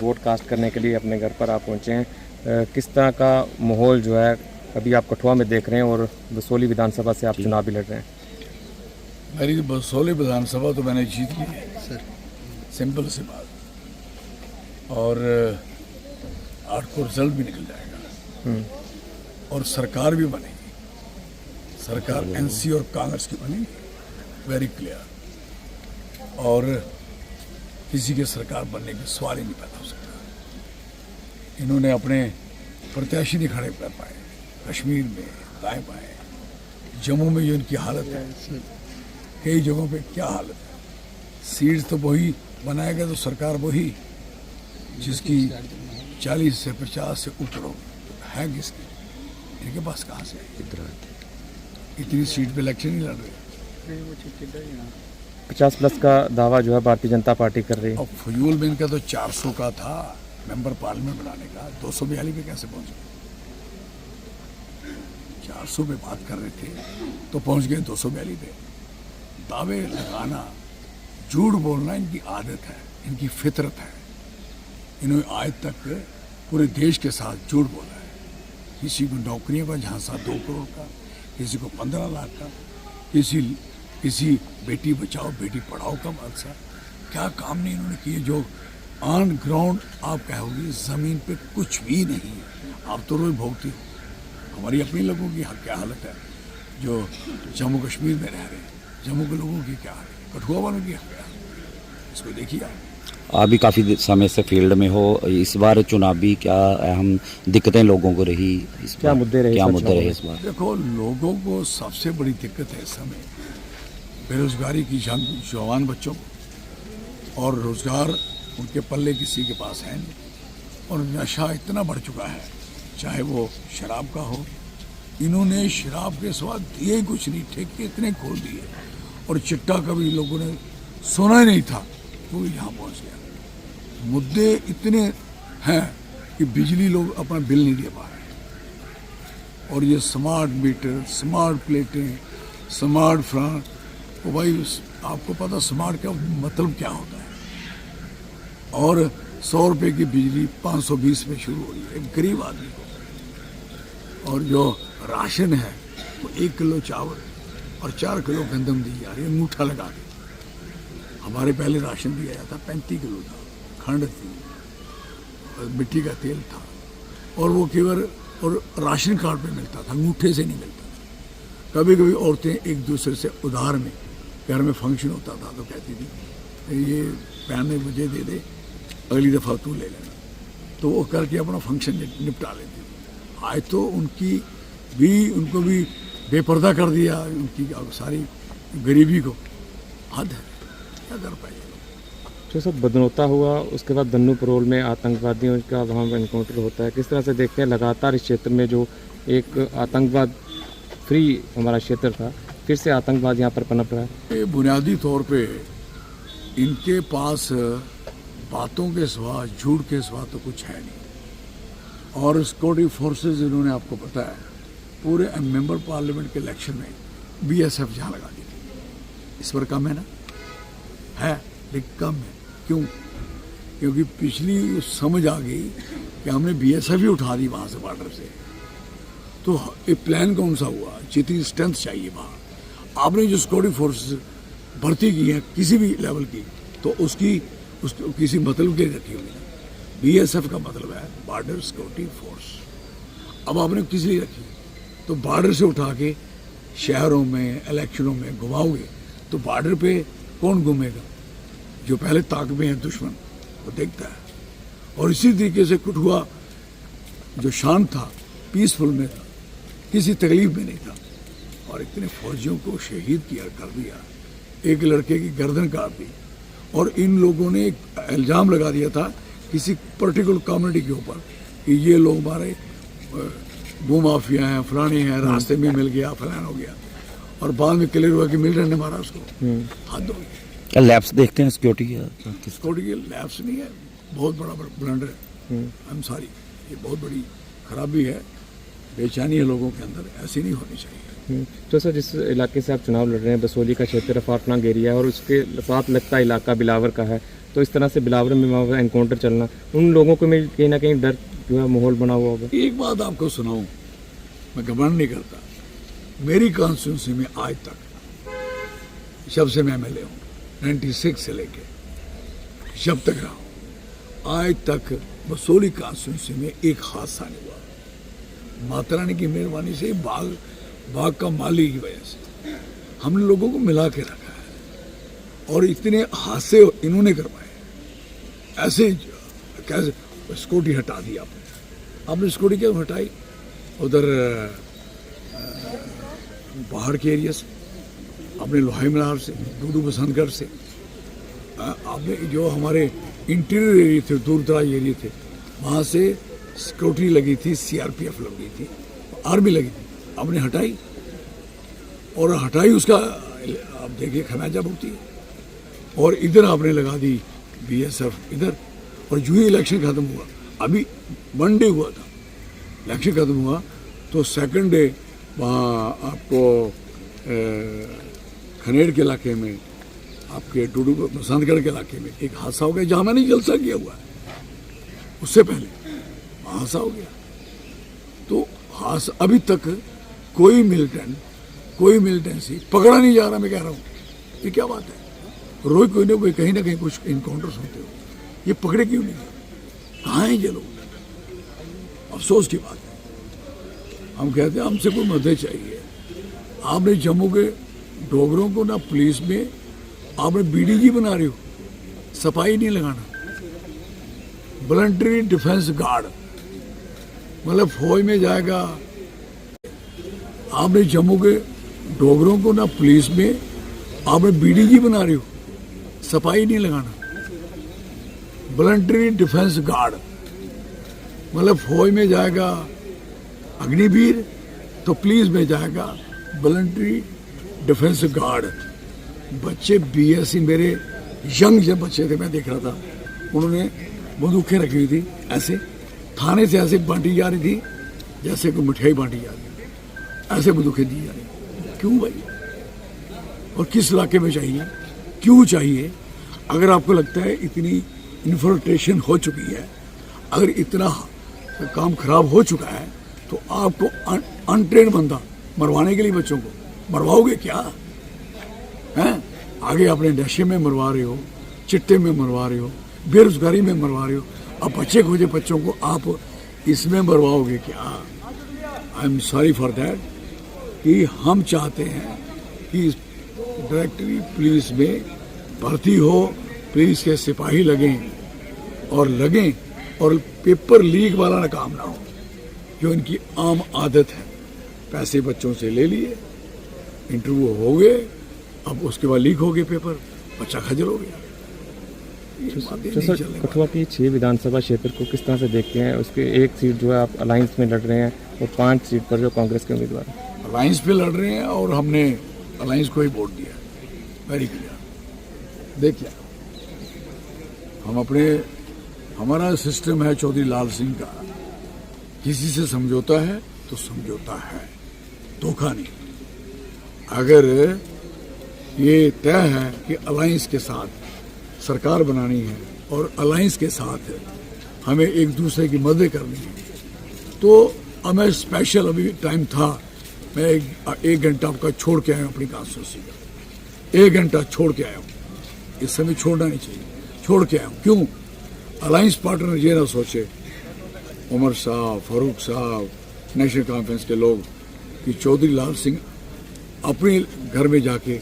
Vote cast करने के लिए अपने घर पर आप पहुंचे हैं, किस तरह का माहौल जो है अभी आप कठुआ में देख रहे हैं और बसोली विधानसभा से आप चुनाव भी लड़ रहे हैं? मेरी बसोली विधानसभा तो मैंने जीत ली है सर, सिंपल सी बात। और 8 को रिजल्ट भी निकल जाएगा और सरकार भी बनेगी। सरकार एनसी और कांग्रेस की बनेगी, वेरी क्लियर। और किसी के सरकार बनने की सवाल ही नहीं पैदा हो सकता। इन्होंने अपने प्रत्याशी नहीं खड़े कर पाए कश्मीर में, दाएं बाएं, जम्मू में जो इनकी हालत है, कई जगहों पे क्या हालत है। सीट्स तो वही बनाएगा तो सरकार वही जिसकी 40 से 50 से ऊपर हो, है किसकी? इनके पास कहाँ से इतनी सीट पे इलेक्शन नहीं लड़ रहे। 50+ का दावा जो है भारतीय जनता पार्टी कर रही है। और फजूल में इनका तो 400 का था मेंबर पार्लियामेंट बनाने का, 242 पे कैसे पहुंच गए? 400 पे बात कर रहे थे तो पहुंच गए 242 पे। दावे लगाना, झूठ बोलना इनकी आदत है, इनकी फितरत है। इन्होंने आज तक पूरे देश के साथ झूठ बोला है। किसी को नौकरियों का झांसा 2 करोड़ का, किसी को 15 लाख का, किसी बेटी बचाओ बेटी पढ़ाओ का मकसद। क्या काम नहीं इन्होंने किए जो ऑन ग्राउंड आप कहोगे ज़मीन पे कुछ भी नहीं है। आप तो रोज भोगती हो। हमारी अपनी लोगों की क्या हालत है जो जम्मू कश्मीर में रह रहे हैं, जम्मू के लोगों की क्या हालत है, कठुआ वालों की क्या हालत है, इसको देखिए आप भी काफ़ी समय से फील्ड में हो। इस बार चुनावी क्या अहम दिक्कतें लोगों को रही? क्या मुद्दे रहे इस बार? देखो, लोगों को सबसे बड़ी दिक्कत है इस समय बेरोजगारी की, जवान बच्चों को, और रोजगार उनके पल्ले किसी के पास है नहीं। और नशा इतना बढ़ चुका है, चाहे वो शराब का हो। इन्होंने शराब के स्वाद दिए ही कुछ नहीं, ठेके इतने खोल दिए। और चिट्टा कभी लोगों ने सुना ही नहीं था, वो यहाँ पहुँच गया। मुद्दे इतने हैं कि बिजली लोग अपना बिल नहीं दे पा रहे। और ये स्मार्ट मीटर, स्मार्ट प्लेटें, स्मार्ट फ्रांट, तो भाई आपको पता स्मार्ट का मतलब क्या होता है। और 100 रुपये की बिजली 520 में शुरू हो रही है एक गरीब आदमी को। और जो राशन है वो 1 किलो चावल और 4 किलो गंदम दी जा रही है, अंगूठा लगा के। हमारे पहले राशन दिया जाता 35 किलो था, खंड थी, मिट्टी का तेल था, और वो केवल और राशन कार्ड पे मिलता था, अंगूठे से नहीं मिलता था। कभी कभी औरतें एक दूसरे से उधार में, घर में फंक्शन होता था तो कहती थी ये पहनने मुझे दे दे, अगली दफ़ा तू ले लेना, तो वो करके अपना फंक्शन निपटा लेती थी। आज तो उनको भी बेपर्दा कर दिया, उनकी सारी गरीबी को। हद है, क्या कर पाएंगे। जो सब बदनौता हुआ उसके बाद दन्नू परोल में आतंकवादियों का वहाँ एनकाउंटर होता है, किस तरह से देखते हैं लगातार इस क्षेत्र में जो एक आतंकवाद फ्री हमारा क्षेत्र था, फिर से आतंकवाद यहाँ पर पनप रहा है? ये बुनियादी तौर पे इनके पास बातों के सिवा, झूठ के सिवा तो कुछ है नहीं। और सिक्योरिटी फोर्सेस इन्होंने, आपको पता है, पूरे मेंबर पार्लियामेंट के इलेक्शन में BSF जहाँ लगा दी थी। इस पर कम है ना, है लेकिन कम है। क्यों? क्योंकि पिछली समझ आ गई कि हमने BSF ही उठा दी वहाँ से, बॉर्डर से। तो ये प्लान कौन सा हुआ, जितनी स्ट्रेंथ चाहिए वहाँ आपने जो सिक्योरिटी फोर्सेस भर्ती की है किसी भी लेवल की, तो उसकी किसी मतलब के रखी हुई है। BSF का मतलब है बॉर्डर सिक्योरिटी फोर्स। अब आपने किस लिए रखी? तो बॉर्डर से उठा के शहरों में, इलेक्शनों में घुमाओगे तो बॉर्डर पे कौन घूमेगा? जो पहले ताक में है दुश्मन, वो देखता है। और इसी तरीके से कठुआ जो शांत था, पीसफुल में था, किसी तकलीफ में नहीं था, और इतने फौजियों को शहीद किया, कर दिया, एक लड़के की गर्दन काट दी। और इन लोगों ने एक इल्ज़ाम लगा दिया था किसी पर्टिकुलर कम्युनिटी के ऊपर कि ये लोग हमारे भूमाफिया हैं, फलाने हैं, रास्ते में मिल गया, फलान हो गया, और बाद में क्लियर हुआ कि मिलिटेंट ने मारा उसको। हद हो गई। लैब्स देखते हैं सिक्योरिटी के लैब्स नहीं है, बहुत बड़ा ब्लंडर है। आई एम सॉरी, ये बहुत बड़ी खराबी है। बेचैनी है लोगों के अंदर, ऐसी नहीं होनी चाहिए। तो सर जिस इलाके से आप चुनाव लड़ रहे हैं, बसोली का क्षेत्र फाफलांग एरिया और उसके साथ लगता इलाका बिलावर का है, तो इस तरह से बिलावर में वहाँ एनकाउंटर चलना, उन लोगों को में कहीं ना कहीं डर जो है माहौल बना हुआ होगा। एक बात आपको सुनाऊं, मैं घमंड नहीं करता, मेरी कॉन्स्टिट्यूंसी में आज तक जब से मैं एमएलए हूँ 96 से लेके जब तक रहा हूँ, आज तक बसोली कॉन्स्टिट्यूंसी में एक हादसा नहीं हुआ। माता रानी की मेहरबानी से, बाग का माली की वजह से हमने लोगों को मिला के रखा है और इतने हादसे इन्होंने करवाए। ऐसे कैसे सिक्योरिटी हटा दी आपने सिक्योरिटी क्यों हटाई? उधर बाहर के एरिया से, आपने लोहाई मलार से, डूडू बसंतगढ़ से, आपने जो हमारे इंटीरियर एरिया थे, दूर दराज एरिया थे, वहाँ से सिक्योरिटी लगी थी, सीआरपीएफ लगी थी, आर्मी लगी थी, आपने हटाई। और हटाई उसका आप देखिए खमियाजा भुगती है। और इधर आपने लगा दी बीएसएफ इधर। और जो ही इलेक्शन खत्म हुआ, अभी वन डे हुआ था, इलेक्शन खत्म हुआ तो सेकंड डे वहाँ आपको खनेड़ के इलाके में, आपके डूडू बसंतगढ़ के इलाके में एक हादसा हो गया जहाँ मैंने जलसा किया हुआ है। उससे पहले हादसा हो गया। तो हादसा अभी तक कोई मिलिटेंसी पकड़ा नहीं जा रहा। मैं कह रहा हूँ ये क्या बात है? रोज कोई ना कोई कहीं ना कहीं कुछ इनकाउंटर्स होते हो, ये पकड़े क्यों नहीं? कहाँ हैं ये लोग? अफसोस की बात है। हम कहते हैं हमसे कोई मदद चाहिए। आपने जम्मू के डोगरों को ना पुलिस में आपने बीडीजी बना रहे हो, सफाई नहीं लगाना। वॉलंटरी डिफेंस गार्ड मतलब फौज में जाएगा। आपने जम्मू के डोगरों को ना पुलिस में आपने बीडीजी बना रहे हो, सफाई नहीं लगाना। वॉलंटरी डिफेंस गार्ड मतलब फौज में जाएगा अग्निवीर, तो पुलिस में जाएगा वॉलंटरी डिफेंस गार्ड। बच्चे बीएससी मेरे यंग जब बच्चे थे, मैं देख रहा था, उन्होंने बंदूकें रखी हुई थी, ऐसे थाने से ऐसे बांटी जा रही थी जैसे कोई मिठाई बांटी जा रही है, ऐसे बंदूकें दी जा रही। क्यों भाई? और किस इलाके में चाहिए? क्यों चाहिए? अगर आपको लगता है इतनी इन्फिल्ट्रेशन हो चुकी है, अगर इतना काम खराब हो चुका है, तो आपको अनट्रेन बंदा मरवाने के लिए बच्चों को मरवाओगे क्या? हैं? आगे अपने नशे में मरवा रहे हो, चिट्टे में मरवा रहे हो, बेरोजगारी में मरवा रहे हो। अब बच्चे खोजे बच्चों को आप इसमें मरवाओगे क्या? I am sorry for that. कि हम चाहते हैं कि डायरेक्टरी पुलिस में भर्ती हो, पुलिस के सिपाही लगें और पेपर लीक वाला ना काम ना हो, जो इनकी आम आदत है। पैसे बच्चों से ले लिए, इंटरव्यू हो गए, अब उसके बाद लीक हो गए पेपर, बच्चा खजल हो गया। तो सर कठुआ की 6 विधानसभा क्षेत्र को किस तरह से देखते हैं? उसके एक सीट जो है आप अलायंस में लड़ रहे हैं और 5 सीट पर जो कांग्रेस के उम्मीदवार हैं। अलायंस पे लड़ रहे हैं और हमने अलायंस को ही वोट दिया, वेरी क्लियर। देखिए हमारा सिस्टम है चौधरी लाल सिंह का, किसी से समझौता है तो समझौता है, धोखा नहीं। अगर ये तय है कि अलायंस के साथ सरकार बनानी है और अलायंस के साथ हमें एक दूसरे की मदद करनी है, तो हमें स्पेशल अभी टाइम था, मैं एक घंटा आपका छोड़ के आया हूँ अपनी कॉन्स्टिट्यूंसी का, 1 घंटा छोड़ के आया हूँ। इस समय छोड़ना नहीं चाहिए, छोड़ के आया हूँ। क्यों? अलायंस पार्टनर ये ना सोचे, उमर साहब, फारूक साहब, नेशनल कॉन्फ्रेंस के लोग, कि चौधरी लाल सिंह अपने घर में जाके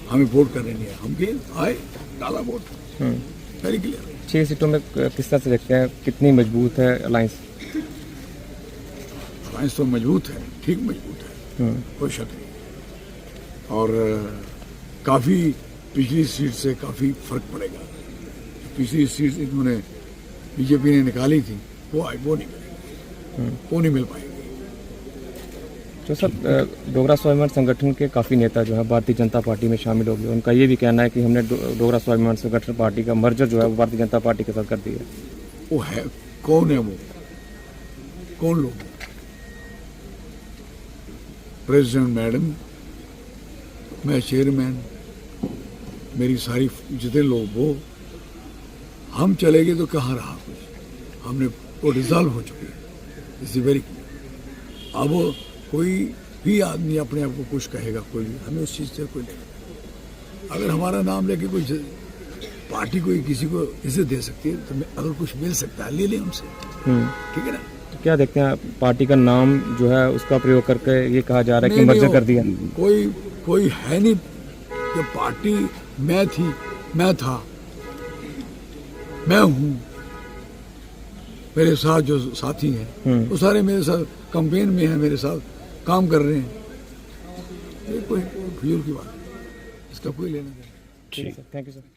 हमें वोट करने नहीं है। हम गए, आए, डाला वोट, वेरी क्लियर। 6 सीटों में किस तरह से देखते हैं, कितनी मजबूत है अलायंस? अलायंस तो मजबूत है, ठीक मजबूत है, कोई शक नहीं। और काफ़ी पिछली सीट से काफ़ी फर्क पड़ेगा। पिछली सीट इन्होंने बीजेपी ने निकाली थी, वो नहीं मिलेगी, वो नहीं मिल पाएगी। तो सर डोगरा स्वाभिमान संगठन के काफ़ी नेता जो है भारतीय जनता पार्टी में शामिल हो गए। उनका ये भी कहना है कि हमने डोगरा स्वाभिमान संगठन पार्टी का मर्जर जो है वो भारतीय जनता पार्टी के साथ कर दिया। वो है कौन है? वो कौन लोग? प्रेसिडेंट मैडम, मैं चेयरमैन, मेरी सारी जितने लोग वो, हम चले गए तो कहाँ रहा कुछ, हमने वो डिजॉल्व हो चुके हैं। इस वेरी अब कोई भी आदमी अपने आप को कुछ कहेगा, कोई हमें उस चीज़ से कोई नहीं। अगर हमारा नाम लेके कोई पार्टी कोई किसी को इसे दे सकती है तो अगर कुछ मिल सकता है ले लें हमसे, ठीक है ना। तो क्या देखते हैं पार्टी का नाम जो है उसका प्रयोग करके ये कहा जा रहा है कि नहीं, मर्जर नहीं, कर दिया? कोई है नहीं कि पार्टी मैं थी, मैं था, मैं हूँ, मेरे साथ जो साथी हैं वो सारे मेरे साथ कैंपेन में हैं, मेरे साथ काम कर रहे हैं। ये कोई फिजूल की बात है, इसका कोई लेना देना। ठीक है सर, थैंक यू सर।